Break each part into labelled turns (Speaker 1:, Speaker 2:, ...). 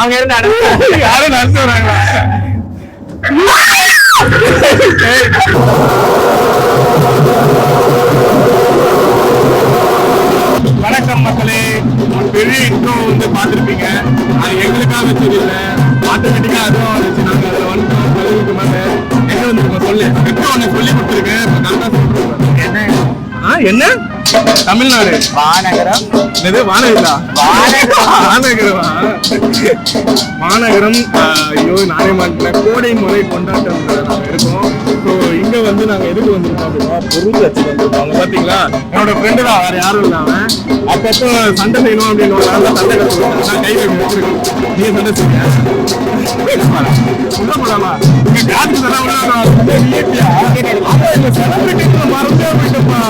Speaker 1: அங்க இருந்து யாரும் நடந்து வராங்களா? வணக்கம் மக்களே, பெரிய இன்ட்ரோ வந்து பார்த்துருப்பீங்க. அது எங்களுக்காக தெரியல, ஆட்டோமேட்டிக்கா அதுவும் வந்துச்சு. நாங்க அதுல வந்துட்டோம். பதிலுக்கு மேல எங்க வந்துருக்கோம் சொல்லு. இப்போ ஒன்னு சொல்லி கொடுத்துருக்கேன். என்ன தமிழ்நாடு
Speaker 2: மாநகரம்.
Speaker 1: இது வானகரா? வானகரமா? மாநகரம். ஐயோ நானே மாட்டேன். கோடை முறை கொண்டாட்டம் நாங்க இருக்கோம். ஸோ இங்க வந்து நாங்க எதுக்கு வந்திருக்கோம் அப்படின்னா பொருள் வச்சு வந்திருக்கோம். பாத்தீங்களா, என்னோட ஃப்ரெண்டு தான், வேற யாரும் இல்லாம. அப்பப்போ சண்டை செய்யணும் அப்படின்னு சண்டை கற்றுக்கணும். நான் கை வச்சிருக்கேன். நீங்க சண்டை செய்ய உள்ள போலாமா? இங்க காத்து தானே மறந்தே போயிட்டப்பா.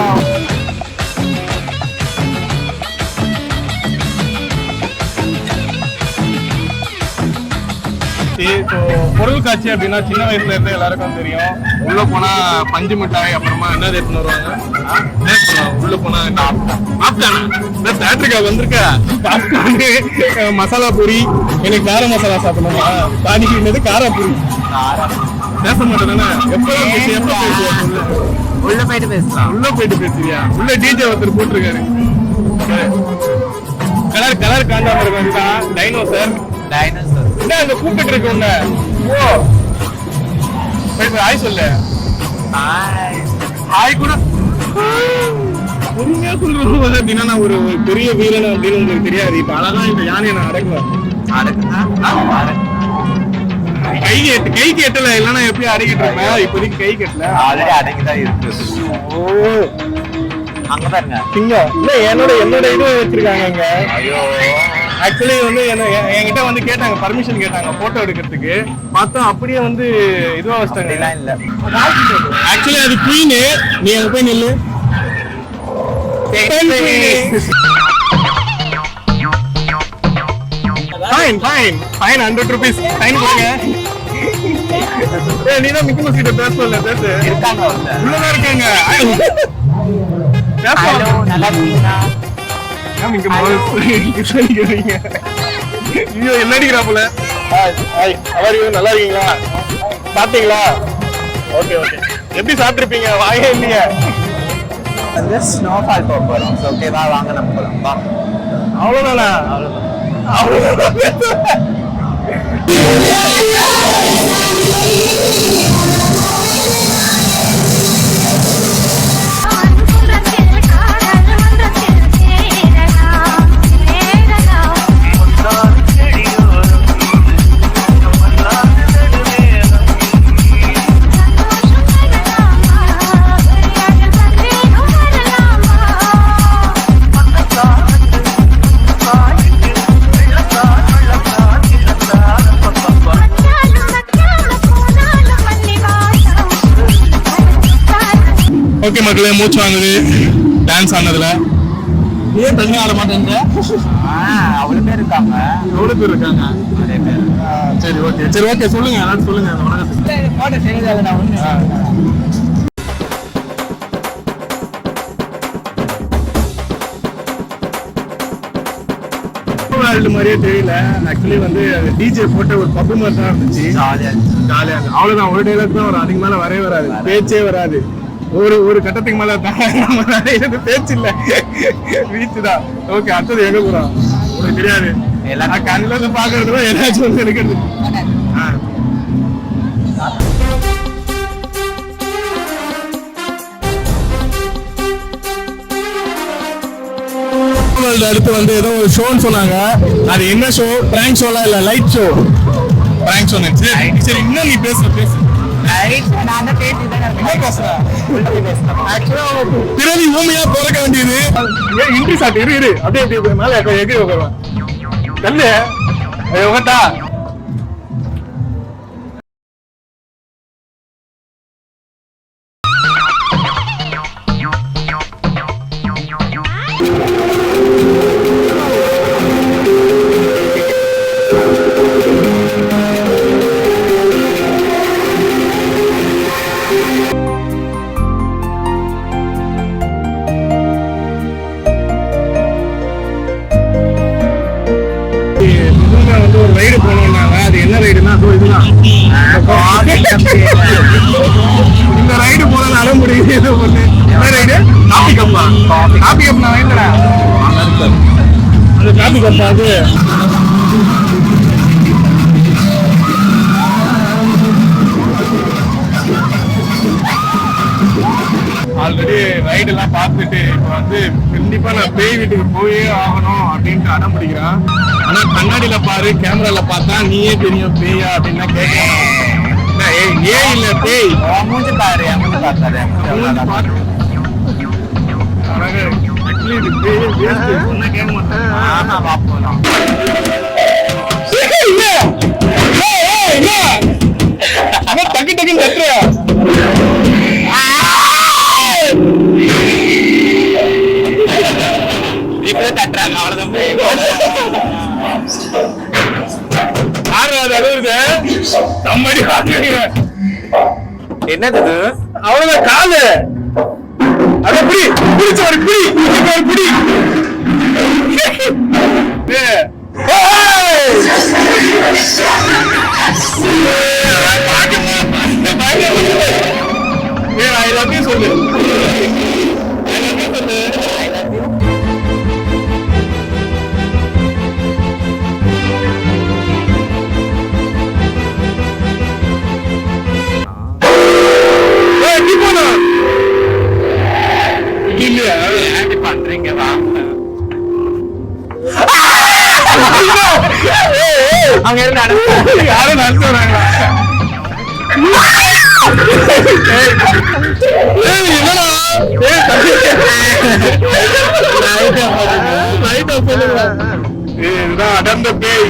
Speaker 1: பொருள் காட்சி அப்படின்னா சின்ன வயசுல இருந்து எல்லாருக்கும் தெரியும். உள்ள போனா பஞ்சு மிட்டாய், அப்புறமா என்ன எடுத்துன்னு வருவாங்க, உள்ள போனா தேட்டருக்கா வந்திருக்க பாப்கார்னு, மசாலா பூரி. எனக்கு கார மசாலா சாப்பிடணுமா? பாதிக்கின்றது காரப்பூரி. பேச மாட்டேன். எப்ப
Speaker 2: உள்ள போயிட்டு பேசலாம்.
Speaker 1: உள்ள போயிட்டு பேசுறியா? உள்ள டிஜே ஒருத்தர் போட்டிருக்காரு. கலர் கலர் காண்டாம டைனோசர். என்ன அந்த கூப்பிட்டு இருக்கு உன்ன? ஓ ஹாய் சொல்லு. ஹாய் கூட பொறுமையா சொல்றது அப்படின்னா நான் ஒரு பெரிய வீரன் அப்படின்னு உங்களுக்கு தெரியாது. இப்ப அழகா இந்த யானையை நான் அடக்குவேன். கைக்கு எட்டல, இல்லன்னா எப்படி அடக்கிட்டு இருப்பேன். இப்போதைக்கு கை கட்டல,
Speaker 2: ஆல்ரெடி அடக்கிதான் இருக்கு.
Speaker 1: ஓ
Speaker 2: அங்கதான் இருங்க.
Speaker 1: சிங்கம் இல்ல, என்னோட இது வச்சிருக்காங்க அங்க. ஆக்சுவலி வந்து என்கிட்ட வந்து கேட்டாங்க, பர்மிஷன் கேட்டாங்க போட்டோ எடுக்கிறதுக்கு. பார்த்தா அப்படியே வந்து இதுவா வச்சிட்டாங்க.
Speaker 2: இல்ல
Speaker 1: ஆக்சுவலி அது குயினு. நீ அங்க போய் நில்லு. ஃபைன் 100 rupees ஃபைன் கொடுங்க. நீ தான் மிக்கி மஸ்கிட்ட பேசல. பேசு.
Speaker 2: இருக்காங்க
Speaker 1: உள்ளதான் இருக்காங்க.
Speaker 2: ஹலோ, நல்லா இருக்கீங்களா?
Speaker 1: என்ன அடிக்கிறாப்புல? நல்லா இருக்கீங்களா? சாப்பிட்டீங்களா? Okay okay. எப்படி சாப்பிட்டுருப்பீங்க? வாயே இல்லையா?
Speaker 2: வந்து ஸ்னோஃபால் போக போறோம். ஓகேவா, வாங்க நம்ம போலாம்.
Speaker 1: அவ்வளவுதானா? அவ்வளவுதான். ஓகே மக்களே, மூச்சு வாங்குது டான்ஸ் ஆனதுல. ஏன் தண்ணி ஆட மாட்டேங்க?
Speaker 2: அவ்வளவு பேர் இருக்காங்க.
Speaker 1: எவ்வளவு பேர் இருக்காங்க?
Speaker 2: நிறைய பேர்.
Speaker 1: சரி ஓகே சொல்லுங்க, எல்லாரும் சொல்லுங்க. மாதிரியே தெரியல. ஆக்சுவலி வந்து டிஜே போட்ட ஒரு பப்பு மாதிரி தான் இருந்துச்சு. ஜாலியா அவ்வளவுதான். ஒரு டைலாக் தான் வரும், அதுக்கு மேல வரவே வராது, பேச்சே வராது. ஒரு கட்டத்துக்கு மேல பேச்சு இல்ல, வீச்சு தான். ஓகே, அடுத்தது எங்க போறோம் உனக்கு தெரியாது. எல்லாம் கண்ணில இருந்து பாக்குறதுல ஏதாச்சும் வந்து எடுக்கிறது. அடுத்து வந்து ஏதோ ஒரு ஷோன்னு சொன்னாங்க. அது என்ன ஷோ? பிராங்க் ஷோலாம் இல்ல, லைட் ஷோ. Prank show. சரி இன்னும் நீ பேசு. பிறவி ஊமையா பிறக்க வேண்டியது. இன்ட்ரி சாட் இரு அப்படியே மேல எகிரி உட்காருவேன். கல்லு உகட்டா. இதுதான். இந்த ரைடு போல அட முடியுது. ஏதோ ஒண்ணு என்ன ரைடு? காபி கப்பா. காபி கப் நான் வாங்கிட்டேன். அந்த காபி கப்பா அது ஆல்ரெடி ரைடு எல்லாம் பார்த்துட்டு இப்ப வந்து கண்டிப்பா நான் பேய் வீட்டுக்கு போயே ஆகணும் அப்படின்ட்டு அடம் பிடிக்கிறான். ஆனா கண்ணாடியில பாரு, கேமரால பார்த்தா நீயே தெரியும் பேயா அப்படின்னா கேட்க ஏன் இல்ல பேய்
Speaker 2: மூஞ்சி பாரு, மூஞ்சி பார்த்தாரு.
Speaker 1: ஆக்சுவலி இது பேய் வேஸ்ட் சொன்னா கேட்க மாட்டேன்.
Speaker 2: ஆமா பாப்போம்.
Speaker 1: டக்கு டக்குன்னு கத்துற
Speaker 2: இப்பவே தட்டுறாங்க, அவ்வளவுதான். என்னது
Speaker 1: அவ்வளவுதான் காலு அத புடி புடிச்ச ஒரு புடி ஒரு புடி எல்லாத்தையும் சொல்லு.
Speaker 2: பண்றீங்க வாங்க. அங்க இருந்து
Speaker 1: யாரும் நடத்துறாங்களா? இதுதான் அடர்ந்த பேய்.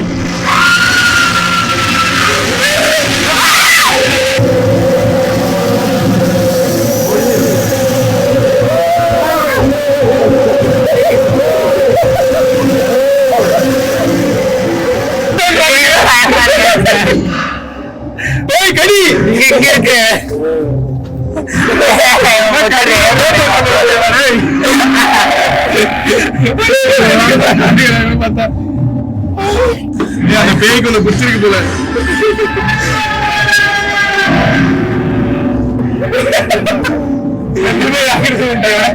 Speaker 1: பேய் கடி இங்க இருக்கு. அந்த பேய்க்கு ஒண்ணு பிடிச்சிருக்கு போல.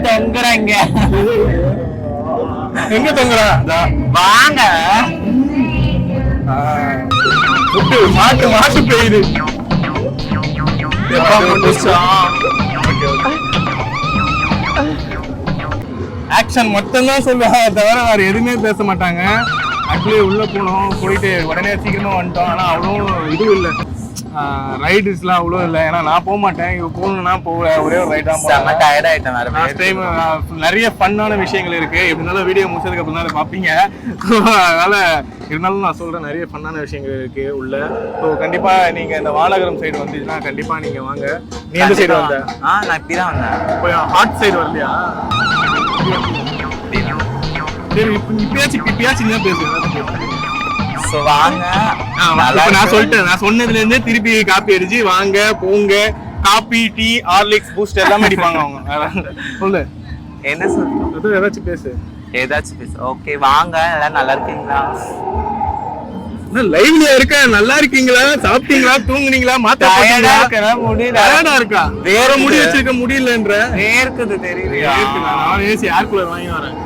Speaker 2: தொங்குறாங்க.
Speaker 1: எங்க தொங்குறா?
Speaker 2: வாங்க.
Speaker 1: மாட்டு மாட்டு பெய்யுது. ஆக்ஷன் மட்டும் தான் சொல்லுவாங்க தவிர வேற எதுவுமே பேச மாட்டாங்க. ஆக்சுவலி உள்ள போனோம், போயிட்டு உடனே சீக்கிரமா வந்துட்டோம். ஆனா அவ்வளோ இதுவும் இல்லை, ரைடுஸ்லாம் அவ்வளோ இல்லை. ஏன்னா நான் போக மாட்டேன், இவ போகணும்னா போக ஒரே ஒரு ரைட் தான்.
Speaker 2: டயர்ட் ஆயிட்டேன்.
Speaker 1: லாஸ்ட் டைம் நிறைய ஃபன்னான விஷயங்கள் இருக்கு. எப்படி இருந்தாலும் வீடியோ முடிச்சதுக்கு அப்புறம் தான் பார்ப்பீங்க. அதனால இருந்தாலும் நான் சொல்றேன், நிறைய ஃபன்னான விஷயங்கள் இருக்கு உள்ள. ஸோ கண்டிப்பா நீங்க இந்த வானகரம் சைடு வந்துச்சுன்னா கண்டிப்பா நீங்க வாங்க. நீ எந்த சைடு வந்த?
Speaker 2: நான் இப்படிதான் வந்தேன்.
Speaker 1: ஹாட் சைடு வரலையா? சரி இப்பயாச்சும் தான் பேசுவேன்.
Speaker 2: சோ வாங்க.
Speaker 1: நான் சொல்லிட்டேன், நான் சொன்னதுல இருந்தே திருப்பி காப்பி அடிச்சு வாங்க போங்க. காப்பி, டீ, ஹார்லிக்ஸ், பூஸ்ட் எல்லாமே அடிப்பாங்க அவங்க. சொல்லு
Speaker 2: என்ன சொல்ற?
Speaker 1: ஏதாச்சும் பேசு.
Speaker 2: ஏதாச்சும் பேசு. ஓகே வாங்க. எல்லாம் நல்லா இருக்கீங்களா?
Speaker 1: லைவ்ல இருக்க. நல்லா இருக்கீங்களா? சாப்பிட்டீங்களா? தூங்குனீங்களா? மாத்த முடியல இருக்கா? வேற முடி வச்சிருக்க முடியலன்ற
Speaker 2: வேர்க்குது தெரியுது.
Speaker 1: நான் ஏசி ஏர் கூலர் வாங்கி வரேன்.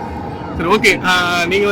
Speaker 1: சரி ஓகே. நீங்க